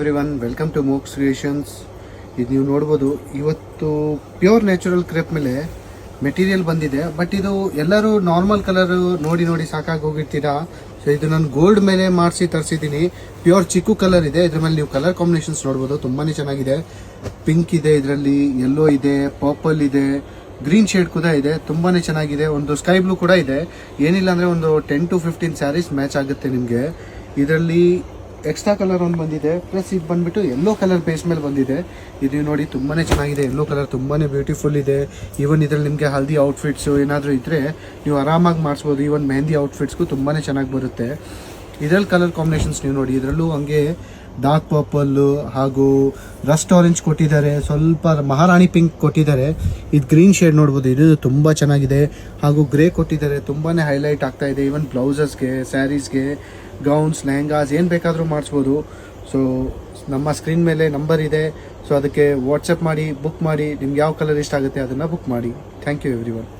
Everyone, welcome to Mox creations. ಇದು ನೀವು ನೋಡ್ಬೋದು, ಇವತ್ತು ಪ್ಯೂರ್ ನ್ಯಾಚುರಲ್ ಕ್ರೇಪ್ ಮೇಲೆ ಮೆಟೀರಿಯಲ್ ಬಂದಿದೆ. ಬಟ್ ಇದು ಎಲ್ಲರೂ ನಾರ್ಮಲ್ ಕಲರ್ ನೋಡಿ ನೋಡಿ ಸಾಕಾಗಿ ಹೋಗಿರ್ತೀರಾ. ಸೊ ಇದು ನಾನು ಗೋಲ್ಡ್ ಮೇಲೆ ಮಾಡಿಸಿ ತರಿಸಿದ್ದೀನಿ. ಪ್ಯೂರ್ ಚಿಕ್ಕು ಕಲರ್ ಇದೆ. ಇದ್ರ ಮೇಲೆ ನೀವು ಕಲರ್ ಕಾಂಬಿನೇಷನ್ಸ್ ನೋಡ್ಬೋದು, ತುಂಬಾ ಚೆನ್ನಾಗಿದೆ. ಪಿಂಕ್ ಇದೆ, ಇದರಲ್ಲಿ ಯೆಲ್ಲೋ ಇದೆ, ಪರ್ಪಲ್ ಇದೆ, ಗ್ರೀನ್ ಶೇಡ್ ಕೂಡ ಇದೆ. ತುಂಬಾ ಚೆನ್ನಾಗಿದೆ. ಒಂದು ಸ್ಕೈ ಬ್ಲೂ ಕೂಡ ಇದೆ. ಏನಿಲ್ಲ ಅಂದರೆ ಒಂದು 10 to 15 ಸ್ಯಾರೀಸ್ ಮ್ಯಾಚ್ ಆಗುತ್ತೆ ನಿಮಗೆ. ಇದರಲ್ಲಿ ಎಕ್ಸ್ಟ್ರಾ ಕಲರ್ ಒಂದು ಬಂದಿದೆ, ಪ್ಲಸ್ ಇದು ಬಂದ್ಬಿಟ್ಟು ಯೆಲ್ಲೋ ಕಲರ್ ಬೇಸ್ ಮೇಲೆ ಬಂದಿದೆ. ಇದು ನೋಡಿ ತುಂಬಾ ಚೆನ್ನಾಗಿದೆ. ಯೆಲ್ಲೋ ಕಲರ್ ತುಂಬಾ ಬ್ಯೂಟಿಫುಲ್ ಇದೆ. ಈವನ್ ಇದರಲ್ಲಿ ನಿಮಗೆ ಹಲ್ದಿ ಔಟ್ಫಿಟ್ಸು ಏನಾದರೂ ಇದ್ದರೆ ನೀವು ಆರಾಮಾಗಿ ಮಾಡಿಸ್ಬೋದು. ಈವನ್ ಮೆಹಂದಿ ಔಟ್ಫಿಟ್ಸ್ಗೂ ತುಂಬಾ ಚೆನ್ನಾಗಿ ಬರುತ್ತೆ. ಇದರಲ್ಲಿ ಕಲರ್ ಕಾಂಬಿನೇಷನ್ಸ್ ನೀವು ನೋಡಿ, ಇದರಲ್ಲೂ ಹಂಗೆ ಡಾರ್ಕ್ ಪರ್ಪಲ್ಲು ಹಾಗೂ ರಸ್ಟ್ ಆರೆಂಜ್ ಕೊಟ್ಟಿದ್ದಾರೆ, ಸ್ವಲ್ಪ ಮಹಾರಾಣಿ ಪಿಂಕ್ ಕೊಟ್ಟಿದ್ದಾರೆ. ಇದು ಗ್ರೀನ್ ಶೇಡ್ ನೋಡ್ಬೋದು, ಇದು ತುಂಬ ಚೆನ್ನಾಗಿದೆ. ಹಾಗೂ ಗ್ರೇ ಕೊಟ್ಟಿದ್ದಾರೆ, ತುಂಬಾ ಹೈಲೈಟ್ ಆಗ್ತಾ ಇದೆ. ಈವನ್ ಬ್ಲೌಸಸ್ಗೆ, ಸ್ಯಾರೀಸ್ಗೆ, ಗೌನ್ಸ್, ಲೆಹಂಗಾಸ್ ಏನು ಬೇಕಾದರೂ ಮಾಡಿಸ್ಬೋದು. ಸೊ ನಮ್ಮ ಸ್ಕ್ರೀನ್ ಮೇಲೆ ನಂಬರ್ ಇದೆ. ಸೊ ಅದಕ್ಕೆ ವಾಟ್ಸಪ್ ಮಾಡಿ, ಬುಕ್ ಮಾಡಿ. ನಿಮ್ಗೆ ಯಾವ ಕಲರ್ ಇಷ್ಟ ಆಗುತ್ತೆ ಅದನ್ನು ಬುಕ್ ಮಾಡಿ. Thank you everyone.